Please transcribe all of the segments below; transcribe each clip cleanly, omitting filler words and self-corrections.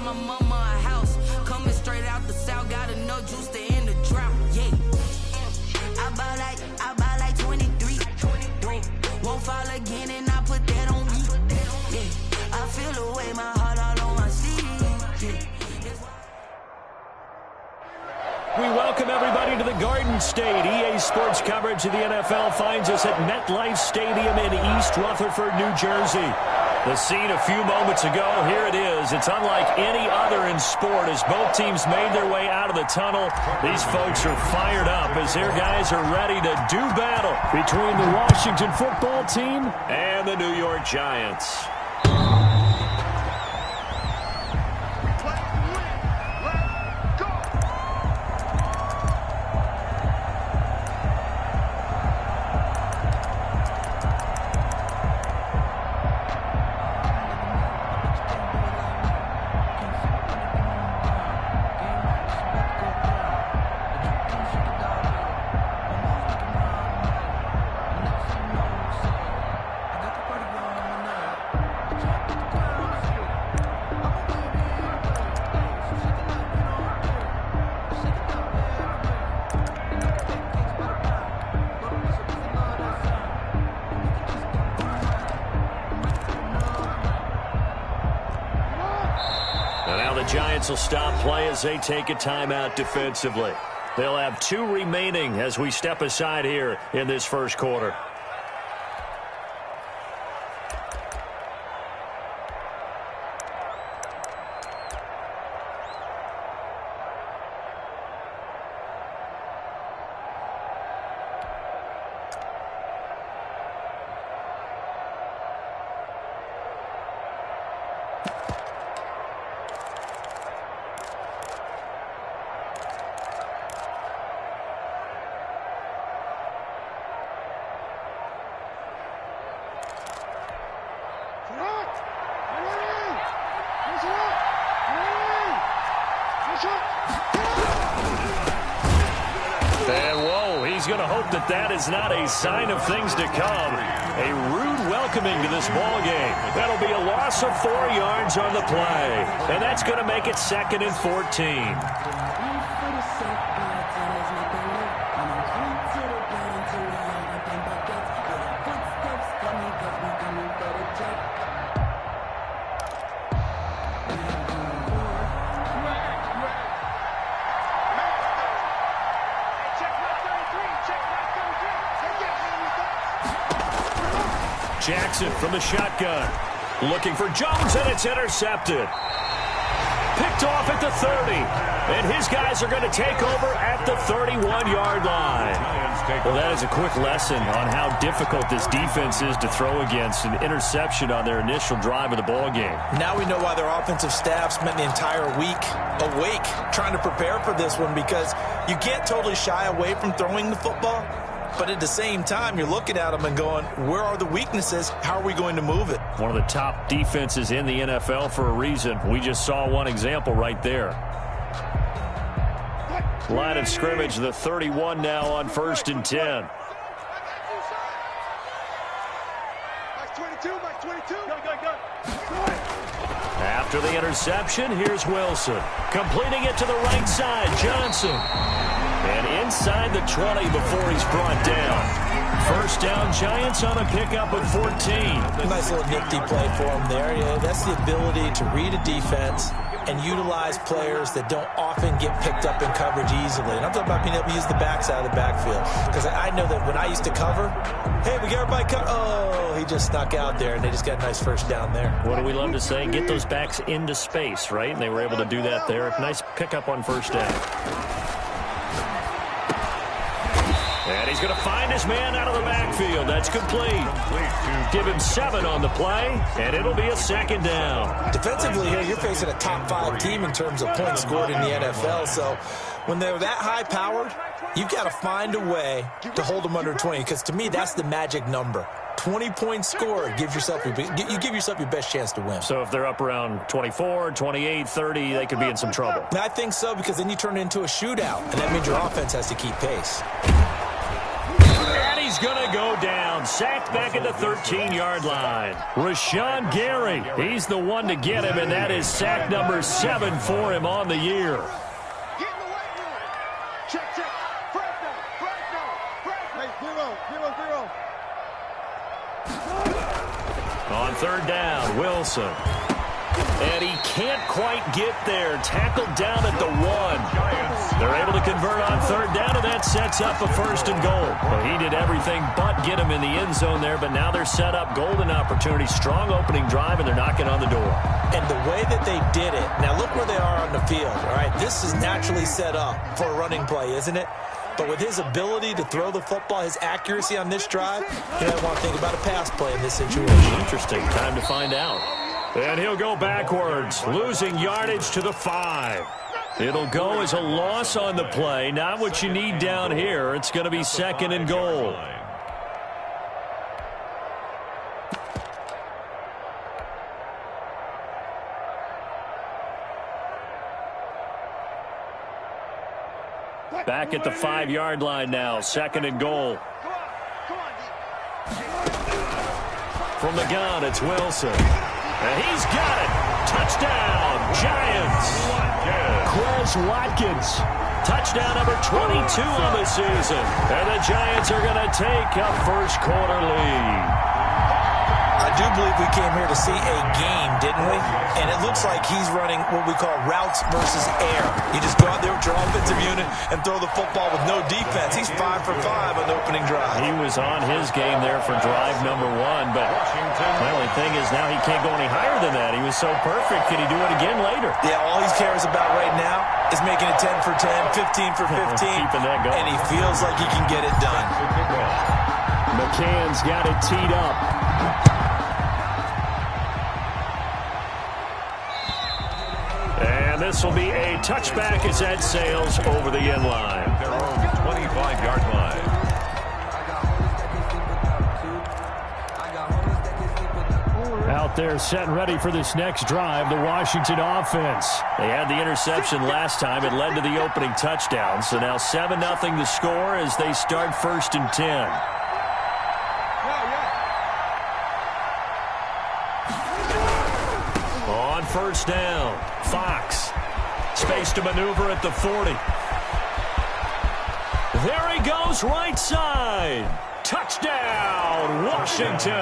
my mama a house. Coming straight out the south, got enough juice to end the drought. Yeah. I buy like 23. Won't fall again and I put that on me. Yeah. I feel the way, my heart all on my sleeve. Yeah. We welcome everybody to the Garden State. EA Sports coverage of the NFL finds us at MetLife Stadium in East Rutherford, New Jersey. The scene a few moments ago, here it is. It's unlike any other in sport as both teams made their way out of the tunnel. These folks are fired up as their guys are ready to do battle between the Washington football team and the New York Giants. Giants will stop play as they take a timeout defensively. They'll have 2 remaining as we step aside here in this first quarter. That is not a sign of things to come. A rude welcoming to this ball game. That'll be a loss of 4 yards on the play. And that's going to make it 2nd and 14. Jackson from the shotgun. Looking for Jones, and it's intercepted. Picked off at the 30. And his guys are going to take over at the 31-yard line. Well, that is a quick lesson on how difficult this defense is to throw against. An interception on their initial drive of the ball game. Now we know why their offensive staff spent the entire week awake trying to prepare for this one, because you can't totally shy away from throwing the football. But at the same time, you're looking at them and going, where are the weaknesses? How are we going to move it? One of the top defenses in the NFL for a reason. We just saw one example right there. Line of scrimmage, the 31 now on 1st and 10. After the interception, here's Wilson. Completing it to the right side, Johnson. And inside the 20 before he's brought down. First down, Giants on a pickup of 14. Nice little nifty play for him there. Yeah, that's the ability to read a defense and utilize players that don't often get picked up in coverage easily. And I'm talking about being able to use the backs out of the backfield. Because I know that when I used to cover, hey, we got everybody covered. Oh, he just snuck out there, and they just got a nice first down there. What do we love to say? Get those backs into space, right? And they were able to do that there. Nice pickup on first down. And he's going to find his man out of the backfield. That's complete. Give him 7 on the play, and it'll be a 2nd down. Defensively here, you're facing a top 5 team in terms of points scored in the NFL. So when they're that high-powered, you've got to find a way to hold them under 20, because to me, that's the magic number. 20 points scored, you give yourself your best chance to win. So if they're up around 24, 28, 30, they could be in some trouble. I think so, because then you turn it into a shootout, and that means your offense has to keep pace. And he's going to go down. down. Sacked back at the 13-yard line. Rashawn Gary, he's the one to get him, and that is sack number 7 for him on the year. On third down, Wilson. And he can't quite get there. Tackled down at the 1. They're able to convert on third down, and that sets up a 1st and goal. Well, he did everything but get him in the end zone there, but now they're set up. Golden opportunity, strong opening drive, and they're knocking on the door. And the way that they did it, now look where they are on the field, all right? This is naturally set up for a running play, isn't it? But with his ability to throw the football, his accuracy on this drive, you don't want to think about a pass play in this situation. Interesting. Time to find out. And he'll go backwards, losing yardage to the 5. It'll go as a loss on the play. Not what you need down here. It's going to be 2nd and goal. Back at the 5-yard line now. 2nd and goal. From the gun, it's Wilson. And he's got it. Touchdown, Giants. Quez Watkins. Touchdown number 22 on the season. And the Giants are going to take a first-quarter lead. I do believe we came here to see a game, didn't we? And it looks like he's running what we call routes versus air. You just go out there with your offensive unit and throw the football with no defense. He's 5 for 5 on the opening drive. He was on his game there for drive number 1, but my only thing is now he can't go any higher than that. He was so perfect. Can he do it again later? Yeah, all he cares about right now is making it 10 for 10, 15 for 15. Keeping that going. And he feels like he can get it done. McCann's got it teed up. And this will be a touchback as that sails over the end line. Their own 25-yard line. Out there set and ready for this next drive, the Washington offense. They had the interception last time. It led to the opening touchdown. So now 7-0 the score as they start 1st and 10. On first down, Fox. Space to maneuver at the 40. There he goes, right side. Touchdown, Washington.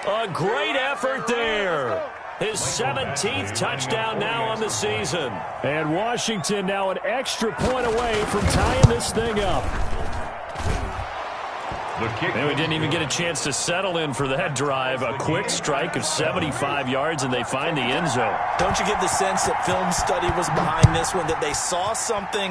A great effort there. His 17th touchdown now on the season. And Washington now an extra point away from tying this thing up. And we didn't even get a chance to settle in for that drive. A quick strike of 75 yards, and they find the end zone. Don't you get the sense that film study was behind this one, that they saw something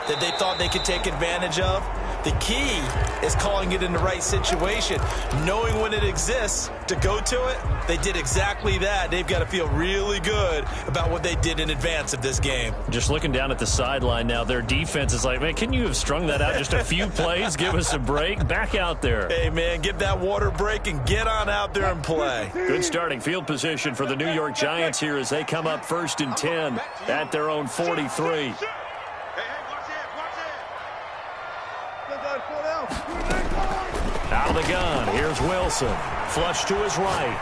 that they thought they could take advantage of? The key is calling it in the right situation, knowing when it exists to go to it. They did exactly that. They've got to feel really good about what they did in advance of this game. Just looking down at the sideline now, their defense is like, man, can you have strung that out just a few plays? Give us a break. Back out there. Hey, man, give that water break and get on out there and play. Good starting field position for the New York Giants here as they come up 1st and 10 at their own 43. Out of the gun, here's Wilson. Flush to his right.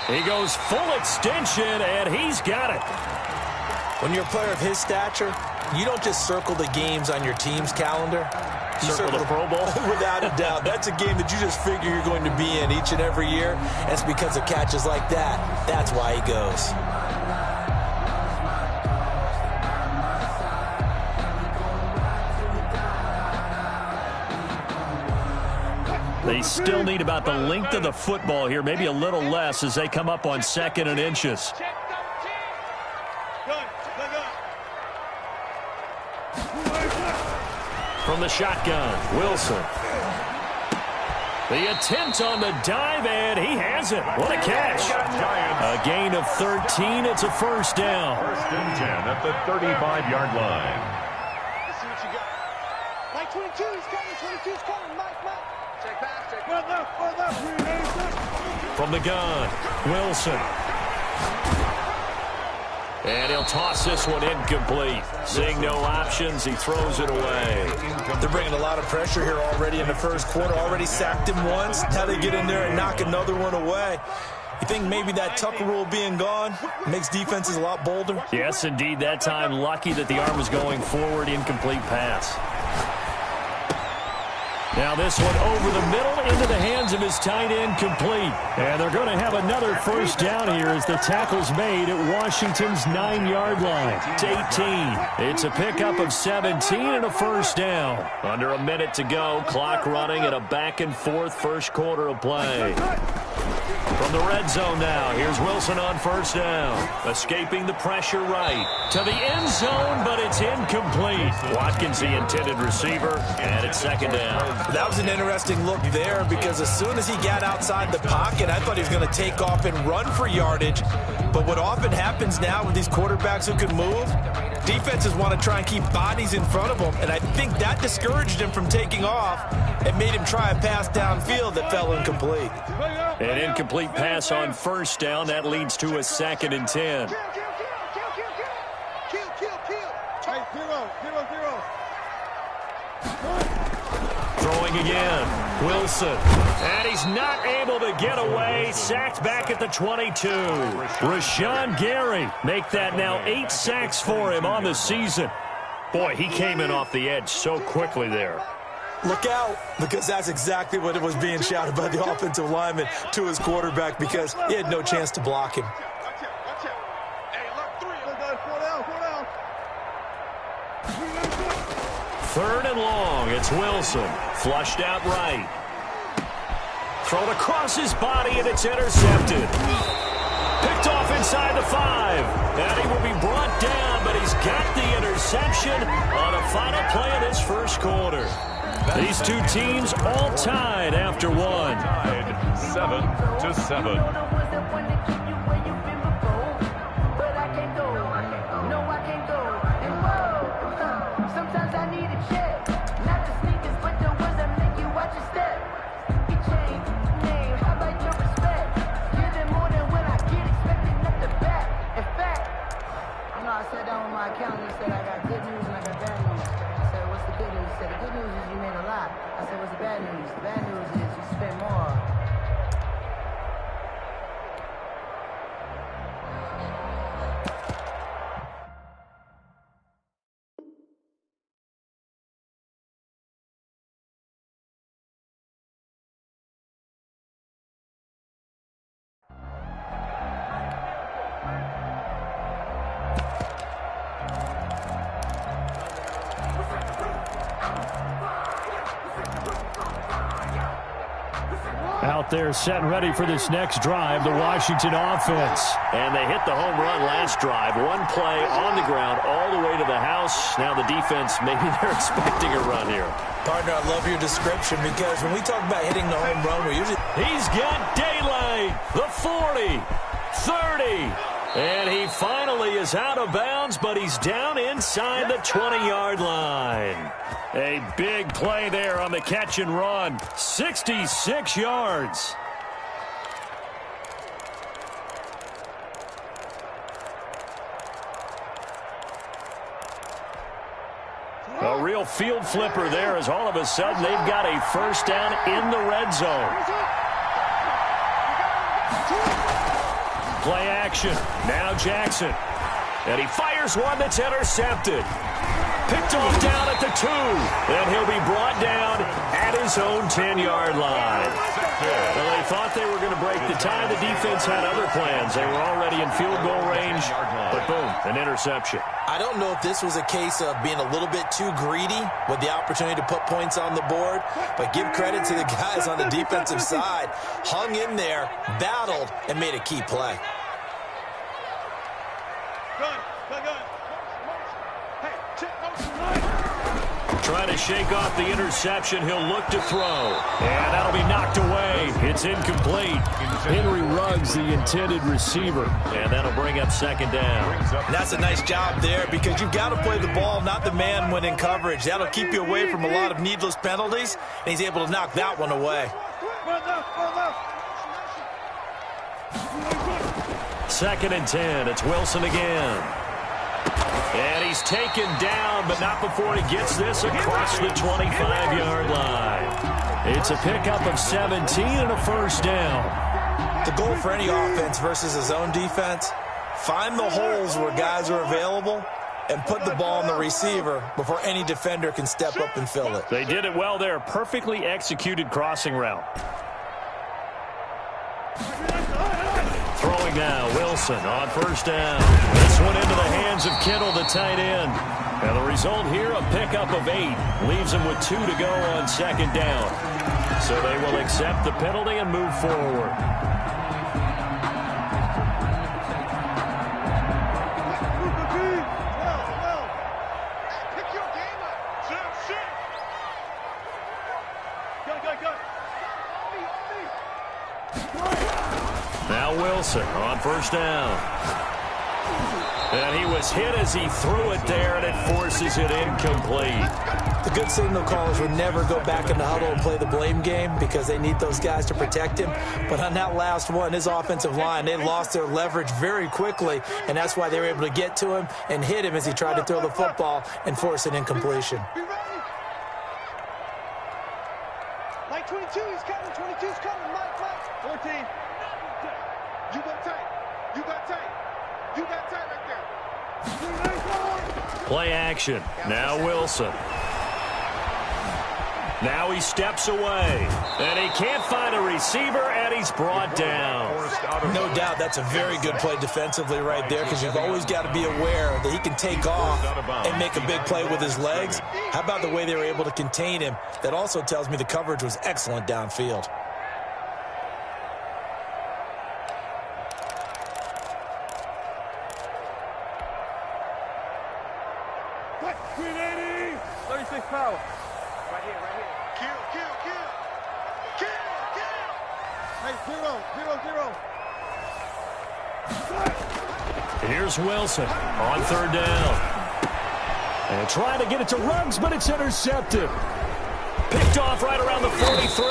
He goes full extension, and he's got it. When you're a player of his stature, you don't just circle the games on your team's calendar. You circle the Pro Bowl? Without a doubt. That's a game that you just figure you're going to be in each and every year. And it's because of catches like that. That's why he goes. They still need about the length of the football here, maybe a little less as they come up on 2nd and inches. From the shotgun, Wilson. The attempt on the dive, and he has it. What a catch. A gain of 13. It's a first down. 1st and 10 at the 35-yard line. Let's see what you got. Mike 22 is coming. 22 is coming. Mike. Check back. From the gun, Wilson. And he'll toss this one incomplete. Seeing no options, he throws it away. They're bringing a lot of pressure here already in the first quarter. Already sacked him once. Now they get in there and knock another one away. You think maybe that Tucker rule being gone makes defenses a lot bolder? Yes, indeed. That time, lucky that the arm was going forward. Incomplete pass. Now this one over the middle into the hands of his tight end, complete. And they're going to have another first down here as the tackle's made at Washington's 9-yard line. It's 18. It's a pickup of 17 and a first down. Under a minute to go. Clock running at a back-and-forth first quarter of play. From the red zone now, here's Wilson on first down. Escaping the pressure right to the end zone, but it's incomplete. Watkins, the intended receiver, and it's second down. That was an interesting look there because as soon as he got outside the pocket, I thought he was going to take off and run for yardage. But what often happens now with these quarterbacks who can move, defenses want to try and keep bodies in front of them, and I think that discouraged him from taking off and made him try a pass downfield that fell incomplete. An incomplete pass on first down. That leads to a 2nd and 10. Throwing again. Wilson. And he's not able to get away. Sacked back at the 22. Rashawn Gary. Make that now 8 sacks for him on the season. Boy, he came in off the edge so quickly there. Look out, because that's exactly what it was being shouted by the offensive lineman to his quarterback because he had no chance to block him. Third and long. It's Wilson. Flushed out right. Thrown across his body, and it's intercepted. Picked off inside the 5. And he will be brought down, but he's got the interception on a final play of this first quarter. These two teams all tied after one. Tied 7-7. Out there set and ready for this next drive, the Washington offense. And they hit the home run last drive. One play on the ground all the way to the house. Now the defense, maybe they're expecting a run here. Partner, I love your description because when we talk about hitting the home run, we're usually... He's got daylight. The 40, 30. And he finally is out of bounds, but he's down inside the 20-yard line. A big play there on the catch and run. 66 yards. A real field flipper there as all of a sudden they've got a first down in the red zone. Play action. Now Jackson. And he fires one that's intercepted. Picked off down at the 2. And he'll be brought down at his own 10-yard line. Well, they thought they were going to break the tie. The defense had other plans. They were already in field goal range. But boom, an interception. I don't know if this was a case of being a little bit too greedy with the opportunity to put points on the board, but give credit to the guys on the defensive side. Hung in there, battled, and made a key play. Trying to shake off the interception. He'll look to throw. And that'll be knocked away. It's incomplete. Henry Ruggs, the intended receiver. And that'll bring up second down. And that's a nice job there because you've got to play the ball, not the man when in coverage. That'll keep you away from a lot of needless penalties. And he's able to knock that one away. 2nd and 10. It's Wilson again. And he's taken down, but not before he gets this across the 25-yard line. It's a pickup of 17 and a first down. The goal for any offense versus a zone defense, find the holes where guys are available and put the ball on the receiver before any defender can step up and fill it. They did it well there. Perfectly executed crossing route. Throwing now, Wilson on first down. This one into the hands of Kittle, the tight end. And the result here, a pickup of 8. Leaves him with 2 to go on 2nd down. So they will accept the penalty and move forward. Now Wilson on first down. And he was hit as he threw it there, and it forces it incomplete. The good signal callers would never go back in the huddle and play the blame game because they need those guys to protect him. But on that last one, his offensive line, they lost their leverage very quickly, and that's why they were able to get to him and hit him as he tried to throw the football and force an incompletion. Mike 22, he's coming. 22's coming. Mike. 14. You got tight. You got tight. You got tight right there. Play action. Now Wilson. Now he steps away. And he can't find a receiver, and he's brought down. No doubt that's a very good play defensively right there because you've always got to be aware that he can take off and make a big play with his legs. How about the way they were able to contain him? That also tells me the coverage was excellent downfield. Power. Right here. Kill. Hey, 0. Here's Wilson on 3rd down. And trying to get it to Ruggs, but it's intercepted. Picked off right around the 43.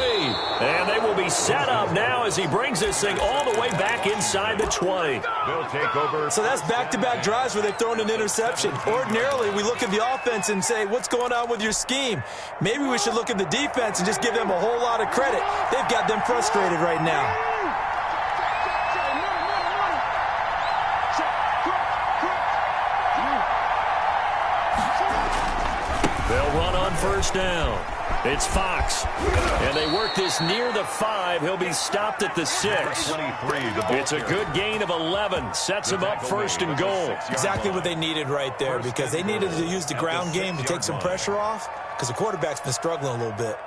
And they will be set up now as he brings this thing all the way back inside the 20. They'll take over. So that's back-to-back drives where they've thrown an interception. Ordinarily, we look at the offense and say, what's going on with your scheme? Maybe we should look at the defense and just give them a whole lot of credit. They've got them frustrated right now. They'll run on first down. It's Fox. And they work this near the 5. He'll be stopped at the 6. It's a good gain of 11. Sets him up 1st and goal. Exactly what they needed right there because they needed to use the ground game to take some pressure off because the quarterback's been struggling a little bit.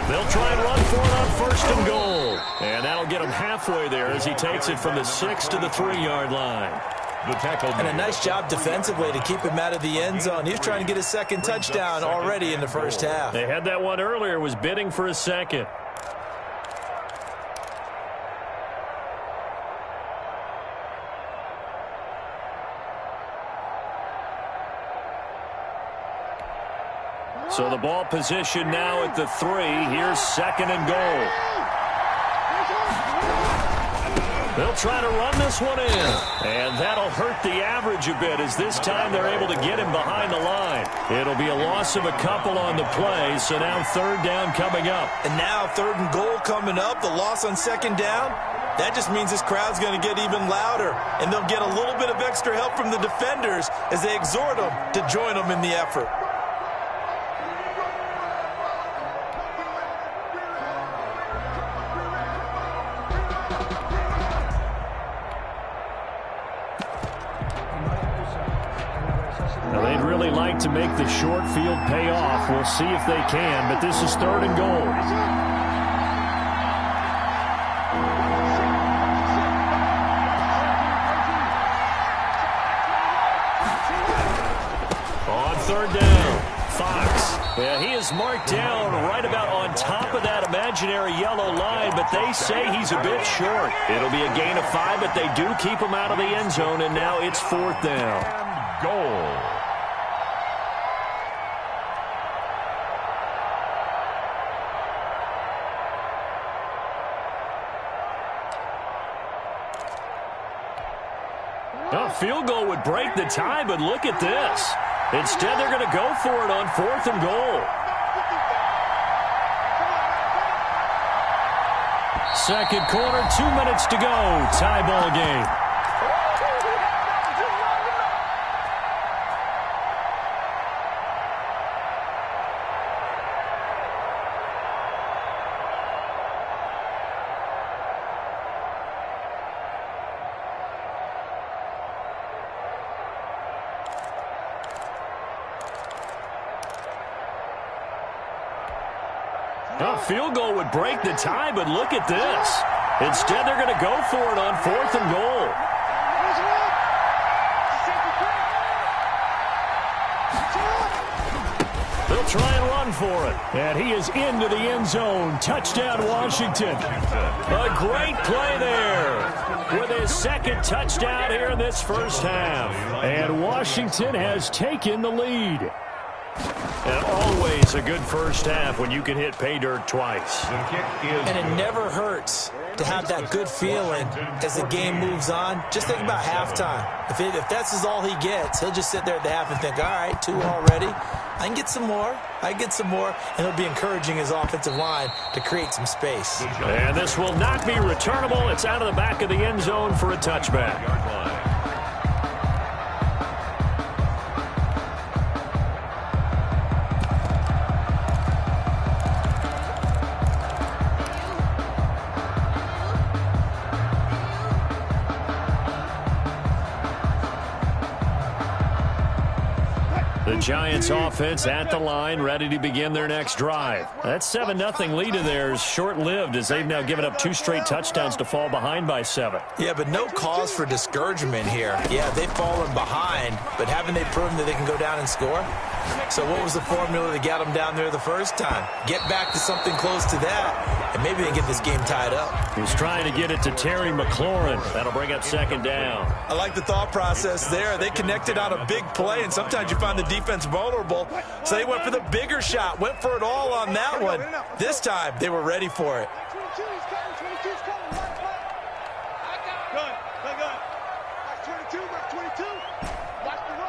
They'll try and run for it on 1st and goal. And that'll get him halfway there as he takes it from the 6 to the 3-yard line. And a nice job defensively to keep him out of the end zone. He's trying to get his 2nd touchdown already in the 1st half. They had that one earlier, was bidding for a 2nd. So the ball position now at the 3. Here's 2nd and goal. They'll try to run this one in. And that'll hurt the average a bit as this time they're able to get him behind the line. It'll be a loss of a couple on the play, so now 3rd down coming up. And now 3rd and goal coming up, the loss on 2nd down. That just means this crowd's going to get even louder, and they'll get a little bit of extra help from the defenders as they exhort them to join them in the effort. They'd really like to make the short field pay off. We'll see if they can, but this is 3rd and goal. On 3rd down, Fox. Yeah, he is marked down right about on top of that imaginary yellow line, but they say he's a bit short. It'll be a gain of 5, but they do keep him out of the end zone, and now it's 4th down. And goal. A field goal would break the tie, but look at this. Instead, they're going to go for it on 4th and goal. Second quarter, 2 minutes to go. Tie ball game. A field goal would break the tie, but look at this. Instead, they're going to go for it on 4th and goal. They'll try and run for it. And he is into the end zone. Touchdown, Washington. A great play there with his second touchdown here in this first half. And Washington has taken the lead. And always a good first half when you can hit pay dirt twice. And it never hurts to have that good feeling as the game moves on. Just think about halftime. If that's all he gets, he'll just sit there at the half and think, all right, 2 already. I can get some more. And he'll be encouraging his offensive line to create some space. And this will not be returnable. It's out of the back of the end zone for a touchback. The Giants offense at the line, ready to begin their next drive. That 7-0 lead of theirs short-lived as they've now given up 2 straight touchdowns to fall behind by 7. Yeah, but no cause for discouragement here. Yeah, they've fallen behind, but haven't they proven that they can go down and score? So what was the formula that got them down there the first time? Get back to something close to that, and maybe they get this game tied up. He's trying to get it to Terry McLaurin. That'll bring up 2nd down. I like the thought process there. They connected on a big play, and sometimes you find the defense vulnerable. So they went for the bigger shot, went for it all on that one. This time, they were ready for it. 22's coming. Good. 22, watch 22. Watch the run.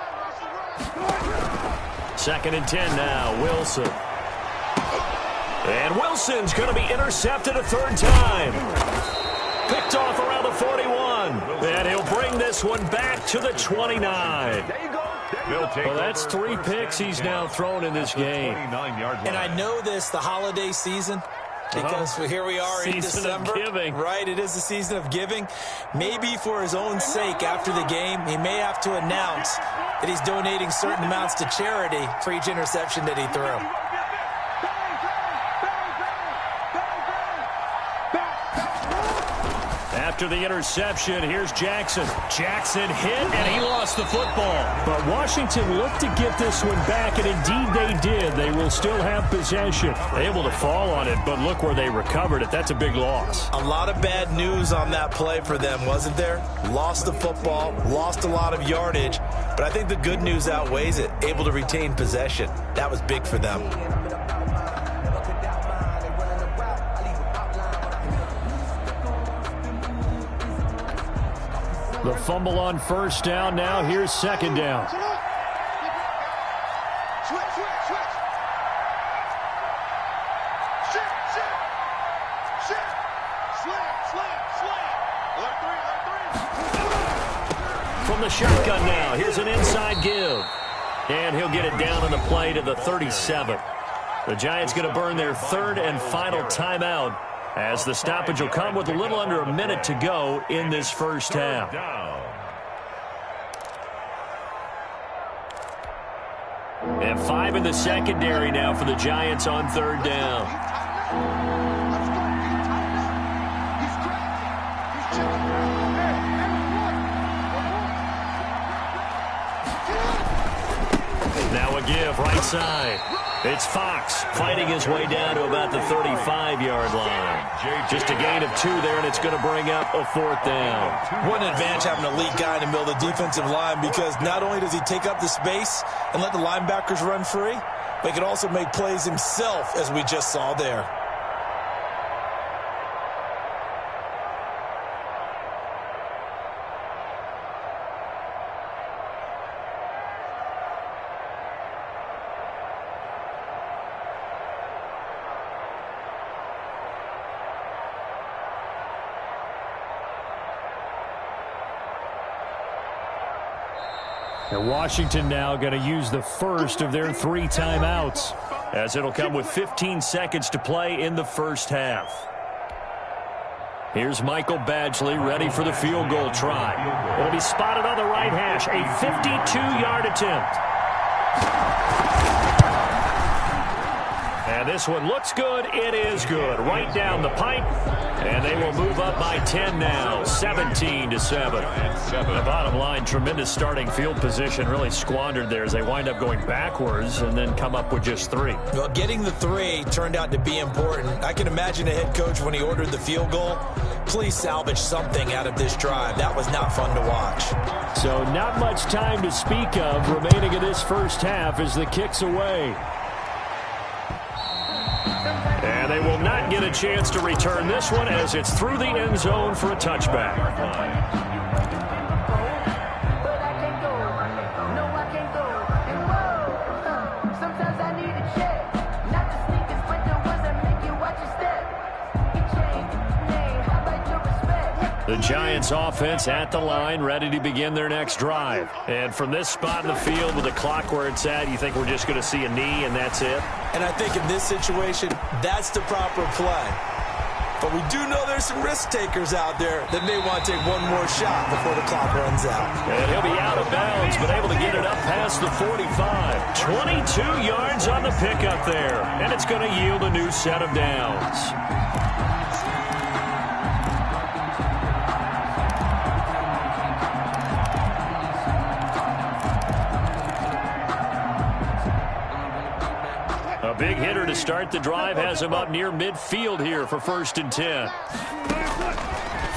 2nd and 10 now, Wilson. And Wilson's going to be intercepted a 3rd time. Picked off around the 41. And he'll bring this one back to the 29. There you go. Well, that's 3 picks he's now thrown in this game. And I know this, the holiday season, because here we are in December. Season of giving. Right, it is the season of giving. Maybe for his own sake after the game, he may have to announce that he's donating certain amounts to charity for each interception that he threw. After the interception, here's Jackson. Jackson hit, and he lost the football. But Washington looked to get this one back, and indeed they did. They will still have possession. Able to fall on it, but look where they recovered it. That's a big loss. A lot of bad news on that play for them, wasn't there? Lost the football, lost a lot of yardage, but I think the good news outweighs it. Able to retain possession. That was big for them. The fumble on 1st down. Now here's 2nd down. Switch. Slam. From the shotgun now, here's an inside give. And he'll get it down on the play to the 37. The Giants going to burn their 3rd and final timeout, as the stoppage will come with a little under a minute to go in this first half. And 5 in the secondary now for the Giants on 3rd down. Now a give right side. It's Fox fighting his way down to about the 35-yard line. Just a gain of 2 there, and it's going to bring up a 4th down. What an advantage having an elite guy in the middle of the defensive line, because not only does he take up the space and let the linebackers run free, but he can also make plays himself, as we just saw there. And Washington now going to use the first of their 3 timeouts, as it'll come with 15 seconds to play in the first half. Here's Michael Badgley ready for the field goal try. It'll be spotted on the right hash, a 52-yard attempt. And this one looks good. It is good. Right down the pipe. And they will move up by 10 now, 17-7. The bottom line, tremendous starting field position, really squandered there as they wind up going backwards and then come up with just 3. Well, getting the 3 turned out to be important. I can imagine a head coach when he ordered the field goal, please salvage something out of this drive. That was not fun to watch. So not much time to speak of remaining in this first half as the kick's away. And they will not get a chance to return this one as it's through the end zone for a touchback. The Giants offense at the line, ready to begin their next drive. And from this spot in the field with the clock where it's at, you think we're just going to see a knee and that's it? And I think in this situation, that's the proper play. But we do know there's some risk takers out there that may want to take one more shot before the clock runs out. And he'll be out of bounds, but able to get it up past the 45. 22 yards on the pickup there. And it's going to yield a new set of downs. Big hitter to start the drive has him up near midfield here for 1st and 10.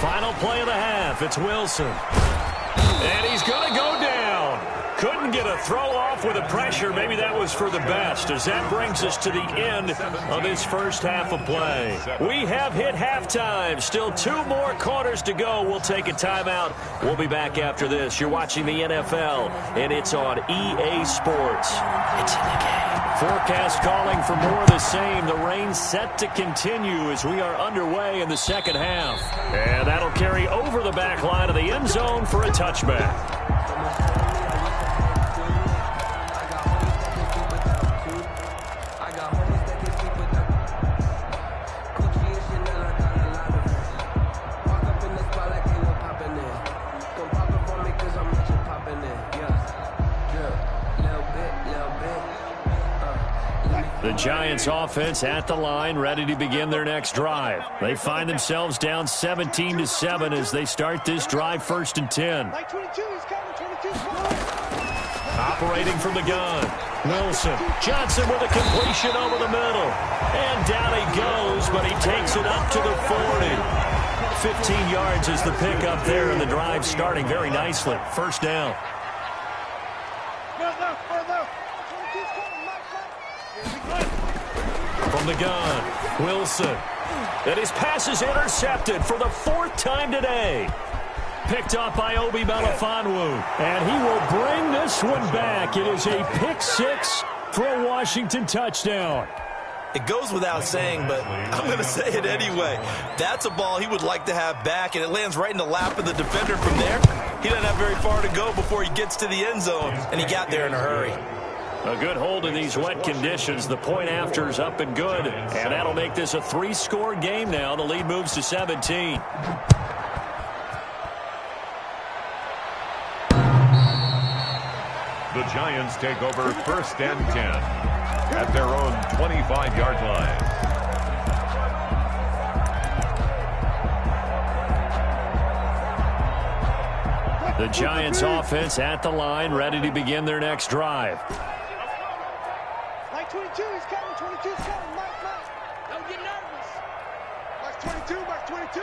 Final play of the half. It's Wilson. And he's going to go down. Couldn't get a throw off with the pressure. Maybe that was for the best, as that brings us to the end of this first half of play. We have hit halftime. Still 2 more quarters to go. We'll take a timeout. We'll be back after this. You're watching the NFL, and it's on EA Sports. It's in the game. Forecast calling for more of the same. The rain set to continue as we are underway in the second half. And that'll carry over the back line of the end zone for a touchback. The Giants offense at the line, ready to begin their next drive. They find themselves down 17-7 as they start this drive 1st and 10. Operating from the gun. Wilson. Johnson with a completion over the middle. And down he goes, but he takes it up to the 40. 15 yards is the pickup there, and the drive starting very nicely. 1st down. From the gun, Wilson. And his pass is intercepted for the 4th time today. Picked up by Obi Melifonwu. And he will bring this one back. It is a pick 6 for a Washington touchdown. It goes without saying, but I'm going to say it anyway. That's a ball he would like to have back, and it lands right in the lap of the defender from there. He doesn't have very far to go before he gets to the end zone, and he got there in a hurry. A good hold in these wet conditions. The point after is up and good. And that'll make this a 3-score game now. The lead moves to 17. The Giants take over 1st and 10 at their own 25-yard line. The Giants offense at the line, ready to begin their next drive. 22's coming, Mike. Don't get nervous. Mark 22.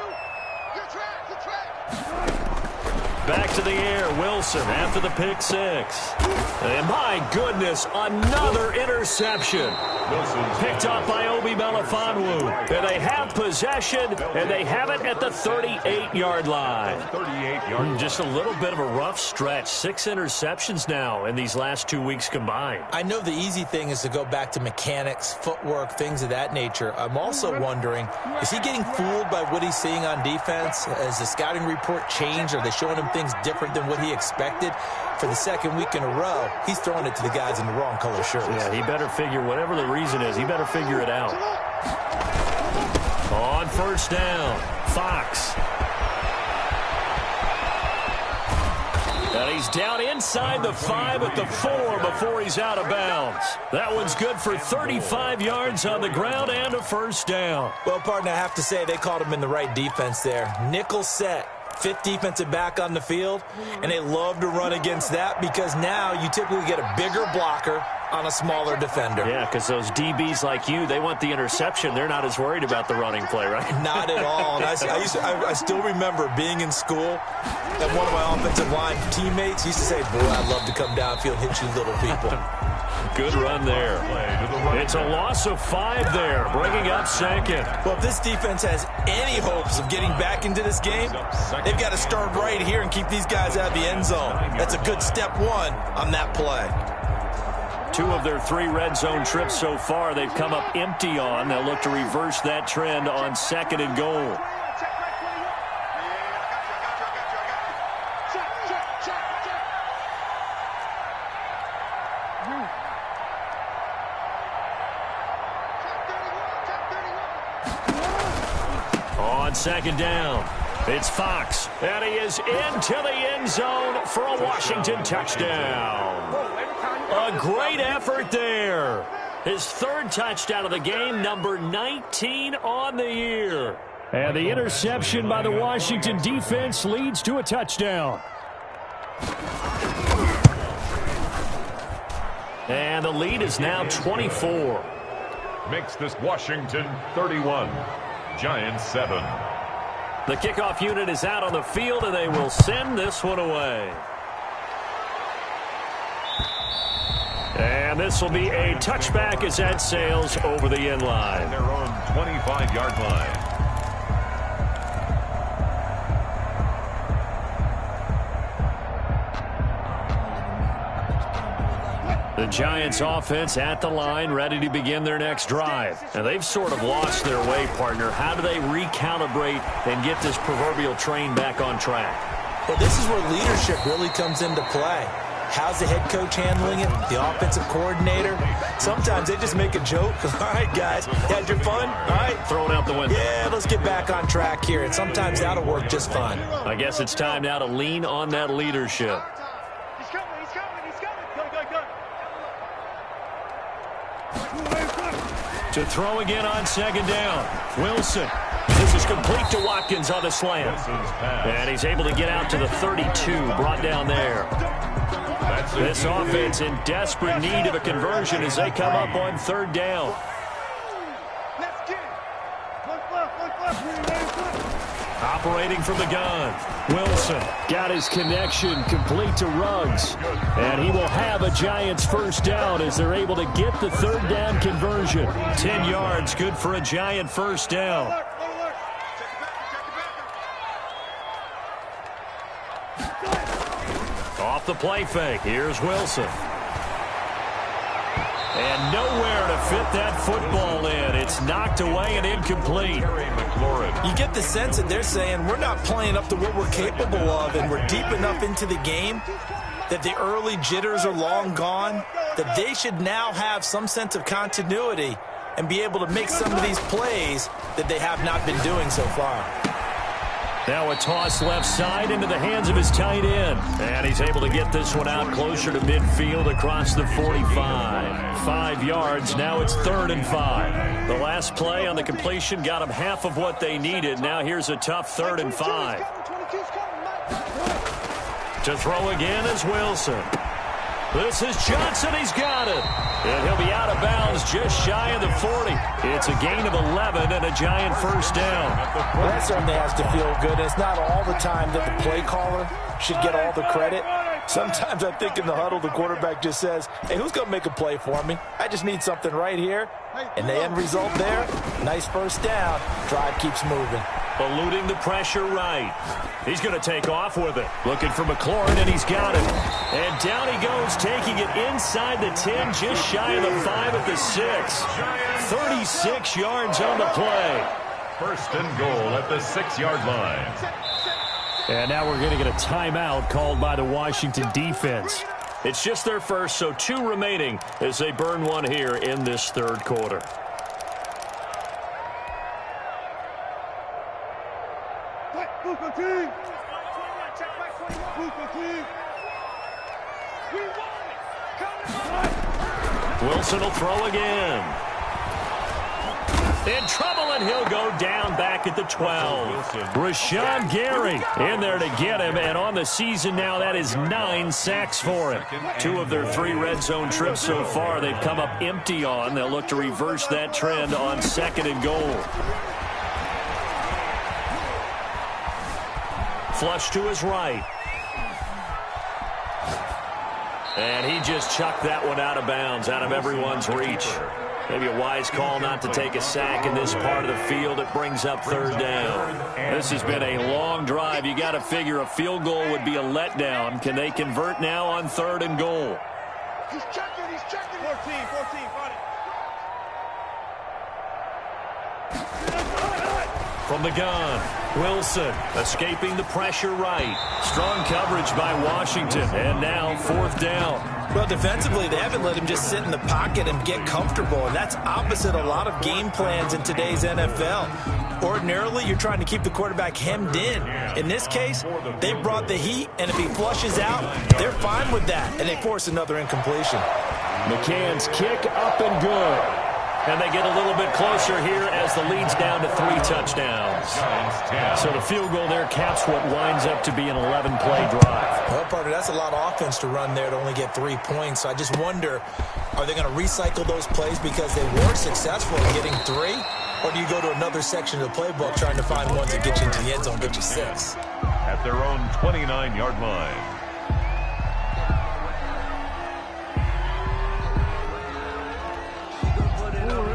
Good track. Back to the air, Wilson after the pick six. And my goodness, another interception. Picked up by Obi Melifonwu. And they have possession, and they have it at the 38-yard line. 38-yard. Just a little bit of a rough stretch. 6 interceptions now in these last 2 weeks combined. I know the easy thing is to go back to mechanics, footwork, things of that nature. I'm also wondering, is he getting fooled by what he's seeing on defense? Has the scouting report changed? Are they showing him things different than what he expected? For the second week in a row, he's throwing it to the guys in the wrong color shirts. Yeah, he better figure, whatever the reason is, he better figure it out. On first down, Fox. And he's down inside the 5 at the 4 before he's out of bounds. That one's good for 35 yards on the ground and a first down. Well, partner, I have to say they called him in the right defense there. Nickel set. 5th defensive back on the field, and they love to run against that because now you typically get a bigger blocker on a smaller defender. Yeah, because those DBs like you, they want the interception. They're not as worried about the running play, right? Not at all. And I still remember being in school, and one of my offensive line teammates used to say, boy, I'd love to come downfield and hit you little people. Good run there. It's a loss of 5 there, bringing up second. Well, if this defense has any hopes of getting back into this game, they've got to start right here and keep these guys out of the end zone. That's a good step 1 on that play. 2 of their 3 red zone trips so far, they've come up empty on. They'll look to reverse that trend on 2nd and goal. On 2nd down, it's Fox, and he is into the end zone for a Washington touchdown. A great effort there. His 3rd touchdown of the game, number 19 on the year. And the interception by the Washington defense leads to a touchdown. And the lead is now 24. Makes this Washington 31. Giants 7. The kickoff unit is out on the field, and they will send this one away. And this will be a touchback as that sails over the end line. Their own 25-yard line. The Giants offense at the line, ready to begin their next drive. And they've sort of lost their way, partner. How do they recalibrate and get this proverbial train back on track? Well, this is where leadership really comes into play. How's the head coach handling it? The offensive coordinator? Sometimes they just make a joke. All right, guys, had your fun? All right. Throw it out the window. Yeah, let's get back on track here. And sometimes that'll work just fine. I guess it's time now to lean on that leadership. He's coming. Go. To throw again on 2nd down. Wilson. This is complete to Watkins on the slant. And he's able to get out to the 32, brought down there. This offense in desperate need of a conversion as they come up on 3rd down. Let's get it. One left. Operating from the gun. Wilson got his connection complete to Ruggs. And he will have a Giants first down as they're able to get the 3rd down conversion. 10 yards, good for a Giant first down. Off the play fake, here's Wilson. And nowhere to fit that football in. It's knocked away and incomplete. You get the sense that they're saying we're not playing up to what we're capable of, and we're deep enough into the game that the early jitters are long gone, that they should now have some sense of continuity and be able to make some of these plays that they have not been doing so far. Now a toss left side into the hands of his tight end. And he's able to get this one out closer to midfield across the 45. 5 yards, now it's 3rd and 5. The last play on the completion got them half of what they needed. Now here's a tough 3rd and 5. To throw again is Wilson. This is Johnson. He's got it. And he'll be out of bounds just shy of the 40. It's a gain of 11 and a Giant first down. Well, that certainly has to feel good. It's not all the time that the play caller should get all the credit. Sometimes I think in the huddle, the quarterback just says, hey, who's going to make a play for me? I just need something right here. And the end result there, nice first down. Drive keeps moving. Eluding the pressure right. He's going to take off with it. Looking for McLaurin, and he's got it. And down he goes, taking it inside the 10, just shy of the 5 at the 6. 36 yards on the play. First and goal at the 6-yard line. And now we're going to get a timeout called by the Washington defense. It's just their first, so 2 remaining as they burn one here in this third quarter. Wilson will throw again. In trouble, and he'll go down back at the 12. Rashawn Gary in there to get him, and on the season now, that is 9 sacks for him. 2 of their 3 red zone trips so far, they've come up empty on. They'll look to reverse that trend on 2nd and goal. Flush to his right. And he just chucked that one out of bounds, out of everyone's reach. Maybe a wise call not to take a sack in this part of the field. It brings up 3rd down. This has been a long drive. You got to figure a field goal would be a letdown. Can they convert now on 3rd and goal? He's checking, 14, got it. From the gun, Wilson escaping the pressure right. Strong coverage by Washington, and now 4th down. Well, defensively, they haven't let him just sit in the pocket and get comfortable, and that's opposite a lot of game plans in today's NFL. Ordinarily, you're trying to keep the quarterback hemmed in. In this case, they brought the heat, and if he flushes out, they're fine with that, and they force another incompletion. McCann's kick up and good. And they get a little bit closer here as the lead's down to 3 touchdowns. So the field goal there caps what winds up to be an 11-play drive. Well, partner, that's a lot of offense to run there to only get 3 points. So I just wonder, are they going to recycle those plays because they weren't successful in getting 3? Or do you go to another section of the playbook trying to find ones that get you into the end zone, get you 6? At their own 29-yard line.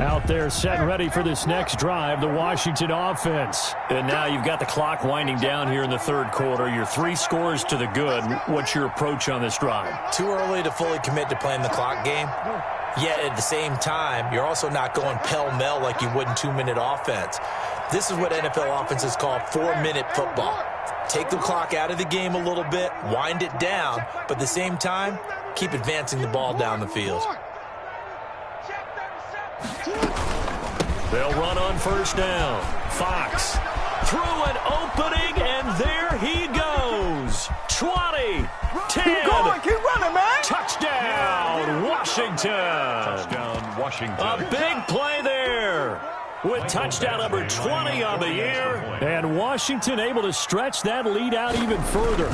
Out there set and ready for this next drive, the Washington offense. And now you've got the clock winding down here in the 3rd quarter. Your 3 scores to the good. What's your approach on this drive? Too early to fully commit to playing the clock game. Yet at the same time, you're also not going pell-mell like you would in 2-minute offense. This is what NFL offenses call 4-minute football. Take the clock out of the game a little bit, wind it down, but at the same time, keep advancing the ball down the field. They'll run on 1st down. Fox through an opening, and there he goes. 20, 10. Keep going, keep running, man. Touchdown, Washington. Touchdown, Washington. A big play there with touchdown number 20 on the year. And Washington able to stretch that lead out even further.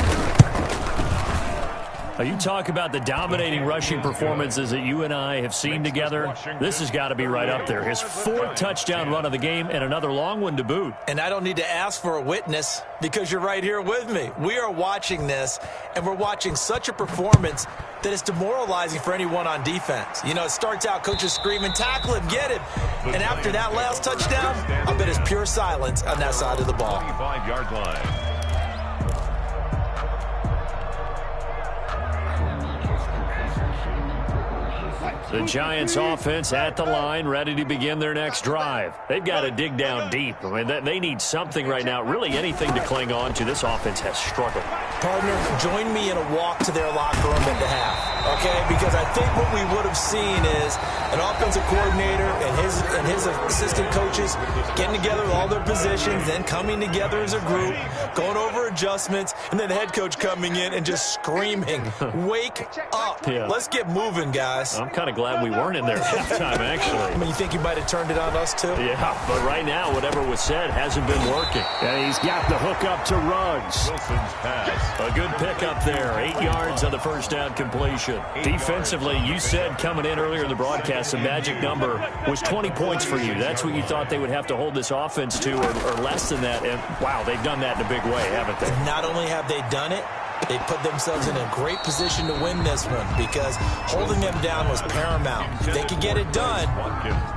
Now, you talk about the dominating rushing performances that you and I have seen together. This has got to be right up there. His 4th touchdown run of the game and another long one to boot. And I don't need to ask for a witness because you're right here with me. We are watching this, and we're watching such a performance that it's demoralizing for anyone on defense. You know, it starts out coaches screaming, tackle him, get him. And after that last touchdown, I bet it's pure silence on that side of the ball. 25-yard line. The Giants offense at the line, ready to begin their next drive. They've got to dig down deep. I mean, they need something right now, really anything to cling on to. This offense has struggled. Partner, join me in a walk to their locker room at the half, okay? Because I think what we would have seen is an offensive coordinator and his assistant coaches getting together with all their positions, then coming together as a group, going over adjustments, and then the head coach coming in and just screaming, wake up. Yeah. Let's get moving, guys. I'm kind of glad we weren't in there at halftime, actually. I mean, you think you might have turned it on us, too? Yeah, but right now, whatever was said hasn't been working. And he's got the hook up to Ruggs. Wilson's pass. A good pickup there. 8 yards on the first down completion. Defensively, you said coming in earlier in the broadcast, the magic number was 20 points for you. That's what you thought they would have to hold this offense to, or less than that. And, wow, they've done that in a big way, haven't they? Not only have they done it, they put themselves in a great position to win this one because holding them down was paramount. They could get it done,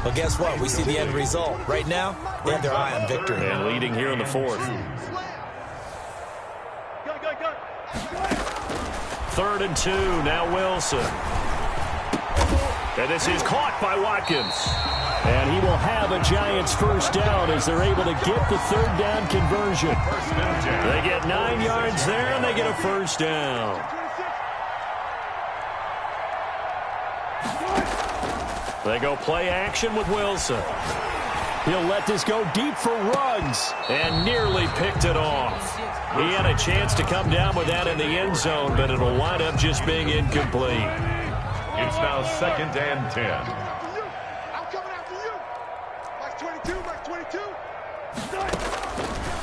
but guess what? We see the end result. Right now, they have their eye on victory. And leading here in the fourth. 3rd and 2, now Wilson. And this is caught by Watkins. And he will have a Giants first down as they're able to get the 3rd down conversion. They get 9 yards there, and they get a first down. They go play action with Wilson. He'll let this go deep for Ruggs, and nearly picked it off. He had a chance to come down with that in the end zone, but it'll wind up just being incomplete. It's now 2nd and 10.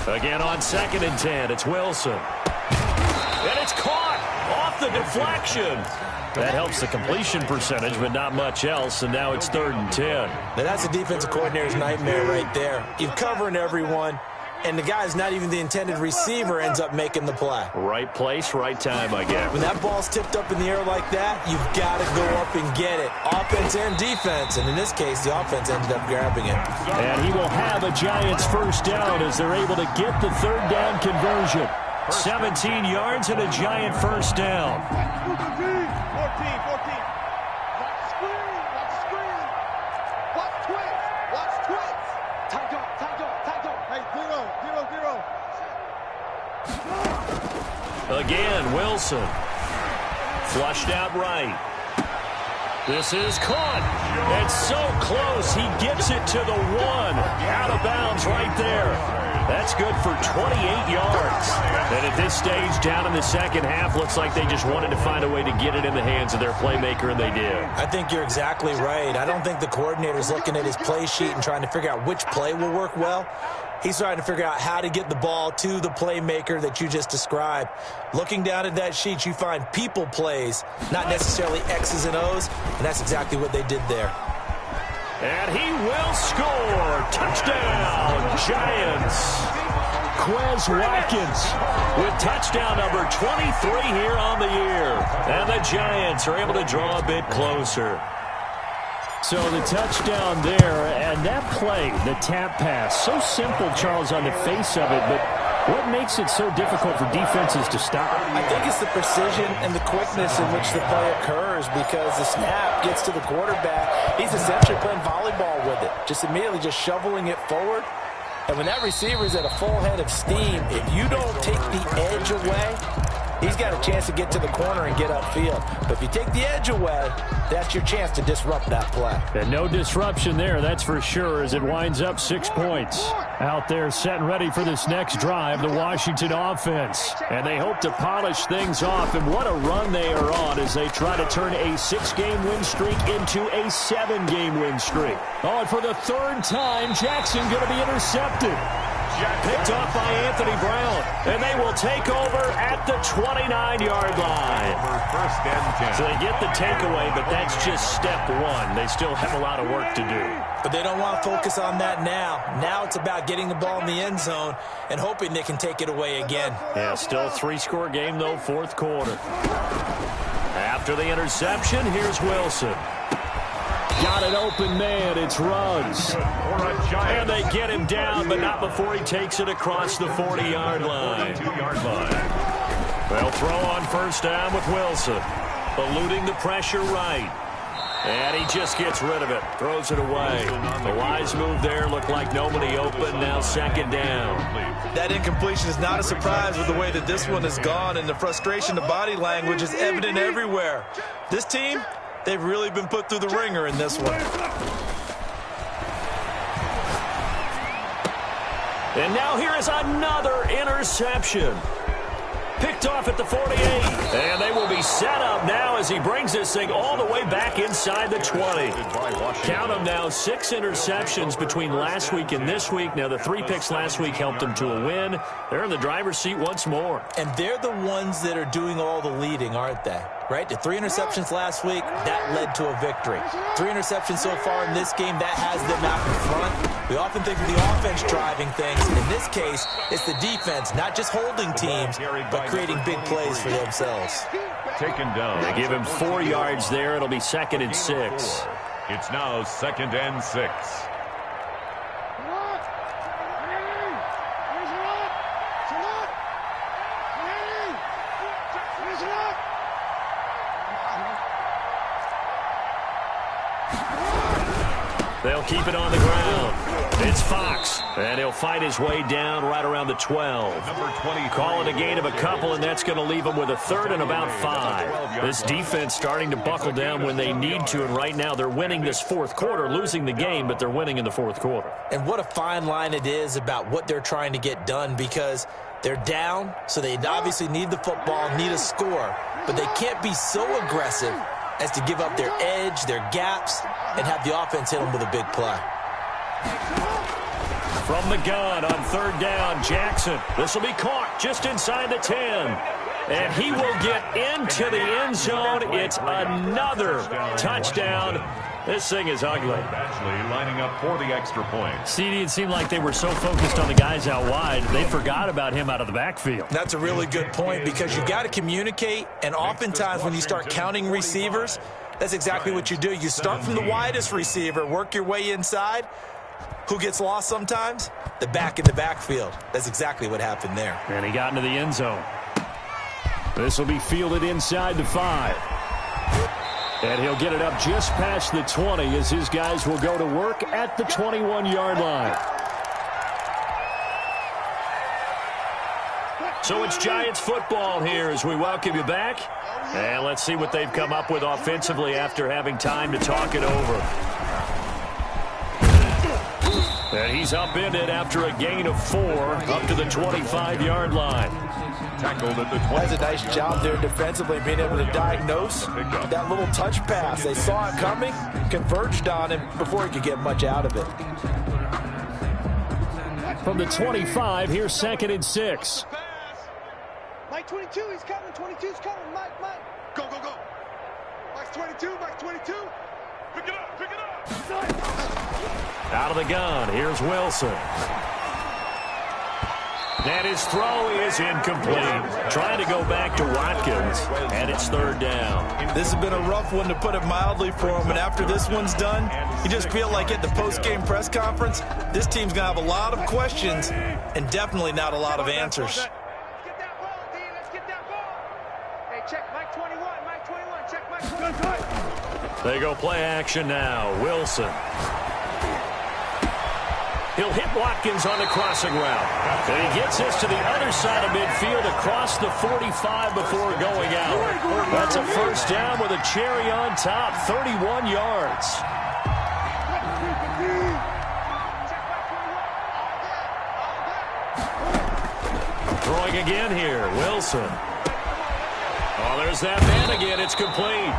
Again on 2nd and 10, it's Wilson. And it's caught off the deflection. That helps the completion percentage, but not much else, and now it's 3rd and 10. Now that's a defensive coordinator's nightmare right there. You're covering everyone, and the guy's not even the intended receiver ends up making the play. Right place, right time, I guess. When that ball's tipped up in the air like that, you've got to go up and get it. Offense and defense, and in this case, the offense ended up grabbing it. And he will have a Giants first down as they're able to get the 3rd down conversion. 17 yards and a Giant first down. 14. Watch screen. Watch twins. Tight go. Hey, zero. Again, Wilson. Flushed out right. This is caught. It's so close. He gets it to the 1. Out of bounds right there. That's good for 28 yards. And at this stage, down in the second half, looks like they just wanted to find a way to get it in the hands of their playmaker, and they did. I think you're exactly right. I don't think the coordinator's looking at his play sheet and trying to figure out which play will work well. He's trying to figure out how to get the ball to the playmaker that you just described. Looking down at that sheet, you find people plays, not necessarily X's and O's, and that's exactly what they did there. And he will score. Touchdown, Giants. Quez Watkins with touchdown number 23 here on the year. And the Giants are able to draw a bit closer. So the touchdown there, and that play, the tap pass, so simple, Charles, on the face of it, but what makes it so difficult for defenses to stop? I think it's the precision and the quickness in which the play occurs because the snap gets to the quarterback. He's essentially playing volleyball with it, just immediately just shoveling it forward. And when that receiver's at a full head of steam, if you don't take the edge away, he's got a chance to get to the corner and get upfield. But if you take the edge away, that's your chance to disrupt that play. And no disruption there, that's for sure, as it winds up 6 points. Out there set and ready for this next drive, the Washington offense. And they hope to polish things off, and what a run they are on as they try to turn a 6-game win streak into a 7-game win streak. Oh, and for the 3rd time, Jackson going to be intercepted. Picked off by Anthony Brown, and they will take over at the 29-yard line. First and 10. So they get the takeaway, but that's just step 1. They still have a lot of work to do. But they don't want to focus on that now. Now it's about getting the ball in the end zone and hoping they can take it away again. Yeah, still a 3-score game, though, 4th quarter. After the interception, here's Wilson. Got an open man, it's Ruggs. And they get him down, but not before he takes it across the 40-yard line. They'll throw on first down with Wilson. Eluding the pressure right. And he just gets rid of it. Throws it away. The wise move there. Looked like nobody open. Now 2nd down. That incompletion is not a surprise with the way that this one has gone, and the frustration, the body language is evident everywhere. This team, they've really been put through the ringer in this one. And now here is another interception. Picked off at the 48. And they will be set up now as he brings this thing all the way back inside the 20. Count them now, 6 interceptions between last week and this week. Now, the 3 picks last week helped them to a win. They're in the driver's seat once more. And they're the ones that are doing all the leading, aren't they? Right? The 3 interceptions last week, that led to a victory. 3 interceptions so far in this game, that has them out in front. We often think of the offense driving things. In this case, it's the defense, not just holding teams, but creating big plays for themselves. Taken down. They give him 4 yards there. It'll be 2nd and 6. It's now 2nd and 6. They'll keep it on the ground. It's Fox, and he'll fight his way down right around the 12. Number 20. Call it a gain of a couple, and that's going to leave them with a 3rd and about 5. This defense starting to buckle down when they need to, and right now they're winning this 4th quarter, losing the game, but they're winning in the 4th quarter. And what a fine line it is about what they're trying to get done, because they're down, so they obviously need the football, need a score, but they can't be so aggressive as to give up their edge, their gaps, and have the offense hit them with a big play. From the gun on 3rd down, Jackson. This will be caught just inside the 10. And he will get into the end zone. It's another touchdown. This thing is ugly. Actually lining up for the extra point. CD, it seemed like they were so focused on the guys out wide, they forgot about him out of the backfield. That's a really good point, because you got to communicate, and oftentimes when you start counting receivers, that's exactly what you do. You start from the widest receiver, work your way inside. Who gets lost sometimes? The back in the backfield. That's exactly what happened there. And he got into the end zone. This will be fielded inside the 5. And he'll get it up just past the 20 as his guys will go to work at the 21-yard line. So it's Giants football here as we welcome you back. And let's see what they've come up with offensively after having time to talk it over. And he's upended after a gain of 4 up to the 25-yard line. Tackled at the 20. That's a nice job there defensively, being able to diagnose that little touch pass. They saw it coming, converged on him before he could get much out of it. From the 25, here's 2nd and 6. Mike 22, he's coming. 22's coming. Mike. Go. Mike's 22. Mike's 22. Pick it up. Out of the gun, here's Wilson. And his throw is incomplete. Trying to go back to Watkins, and it's 3rd down. This has been a rough one, to put it mildly, for him. And after this one's done, you just feel like at the post-game press conference, this team's going to have a lot of questions and definitely not a lot of answers. Let's get that ball, D. Let's get that ball. Hey, check Mike 21. Mike 21. Check Mike 21. They go play action now. Wilson. He'll hit Watkins on the crossing route. And he gets this to the other side of midfield across the 45 before going out. That's a 1st down with a cherry on top, 31 yards. Throwing again here, Wilson. Oh, there's that man again. It's complete.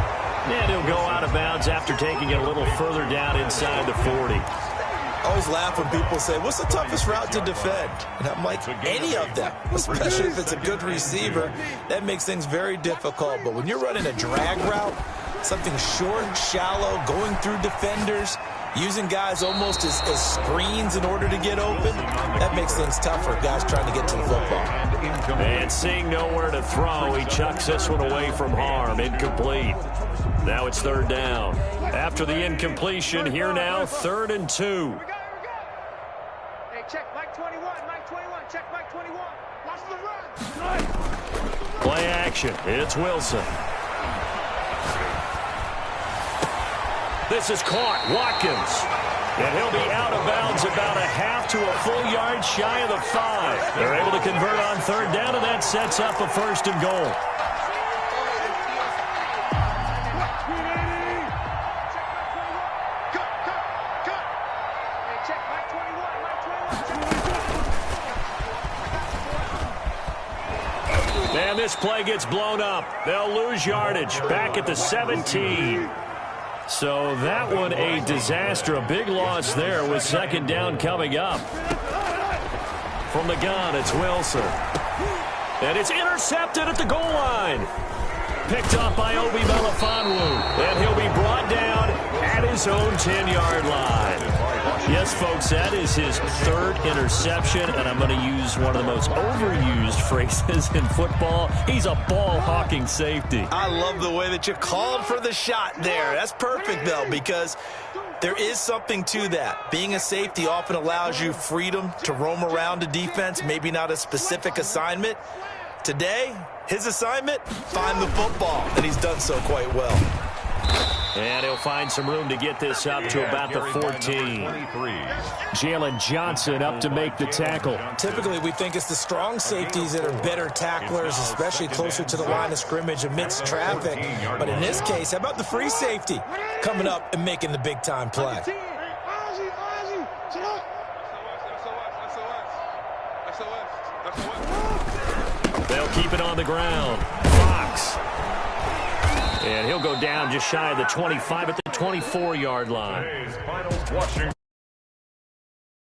And he'll go out of bounds after taking it a little further down inside the 40. I always laugh when people say, what's the toughest route to defend? And I'm like, any of them, especially if it's a good receiver. That makes things very difficult. But when you're running a drag route, something short, shallow, going through defenders, using guys almost as screens in order to get open, that makes things tough for guys trying to get to the football. And seeing nowhere to throw, he chucks this one away from harm. Incomplete. Now it's 3rd down. After the incompletion, here now, 3rd and 2. Hey, check Mike 21. Mike 21. Check Mike 21. Watch the run. Play action. It's Wilson. This is caught. Watkins. And he'll be out of bounds about a half to a full yard shy of the 5. They're able to convert on 3rd down, and that sets up a 1st and goal. And this play gets blown up. They'll lose yardage back at the 17. So that one a disaster. A big loss there with second down coming up. From the gun, it's Wilson. And it's intercepted at the goal line. Picked off by Obi Melifonwu. And he'll be brought down at his own 10-yard line. Yes, folks, that is his third interception, and I'm going to use one of the most overused phrases in football. He's a ball-hawking safety. I love the way that you called for the shot there. That's perfect, though, because there is something to that. Being a safety often allows you freedom to roam around a defense, maybe not a specific assignment. Today, his assignment, find the football, and he's done so quite well. And he'll find some room to get this up to about the 14. Jalen Johnson up to make the tackle. Typically, we think it's the strong safeties that are better tacklers, especially closer to the line of scrimmage amidst traffic. But in this case, how about the free safety coming up and making the big-time play? They'll keep it on the ground. Fox. And he'll go down just shy of the 25 at the 24-yard line.